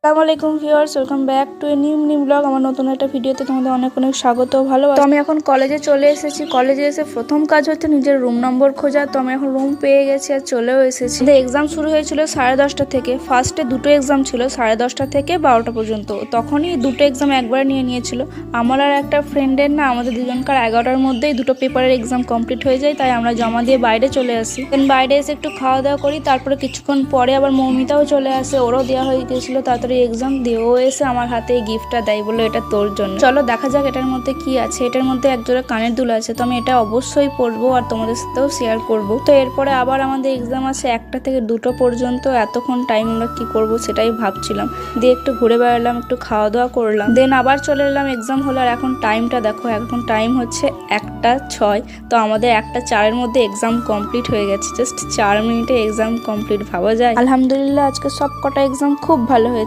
আসসালামু আলাইকুম viewers, welcome back to a new blog. আমার নতুন একটা ভিডিওতে তোমাদের অনেক স্বাগত। ভালো তো আমি এখন কলেজে চলে এসেছি। কলেজে এসে প্রথম কাজ হচ্ছে নিজের রুম নম্বর খোঁজা। তো আমি এখন রুম পেয়ে গেছি আর চলেও এসেছি। এক্সাম শুরু হয়েছিল 10:30 থেকে। ফার্স্টে দুটো এক্সাম ছিল 10:30 থেকে 12টা পর্যন্ত। তখনই দুটো এক্সাম একবারে নিয়েছিল। আমার আর একটা ফ্রেন্ডের না, আমাদের দুজনকার 11টার মধ্যেই দুটো পেপারের এক্সাম কমপ্লিট হয়ে যায়। তাই আমরা জমা দিয়ে বাইরে চলে আসি। বাইরে এসে একটু খাওয়া দাওয়া করি। তারপরে কিছুক্ষণ পরে আবার মৌমিতাও চলে আসে, ওরও দেওয়া হয়ে গেছিল তাড়াতাড়ি এক্সাম দিয়ে। ও এসে আমার হাতে এই গিফটটা দেয়, বললো এটা তোর জন্য। চলো দেখা যাক এটার মধ্যে কি আছে। এটার মধ্যে একজোড়া কানের দুল আছে। তো আমি এটা অবশ্যই পরবো আর তোমাদের সাথেও শেয়ার করব। তো এরপরে আবার আমাদের এক্সাম আছে 1টা থেকে 2টো পর্যন্ত। এতক্ষণ টাইম আমরা কি করব সেটাই ভাবছিলাম। দিয়ে একটু ঘুরে বেড়ালাম, একটু খাওয়া দাওয়া করলাম, দেন আবার চলে এলাম এক্সাম হলো। আর এখন টাইমটা দেখো, এখন টাইম হচ্ছে 1টা 6। তো আমাদের 1টা 4-এর মধ্যে এক্সাম কমপ্লিট হয়ে গেছে। জাস্ট 4 মিনিটে এক্সাম কমপ্লিট, ভাবা যায়। আলহামদুলিল্লাহ আজকে সব কটা এক্সাম খুব ভালো হয়েছে।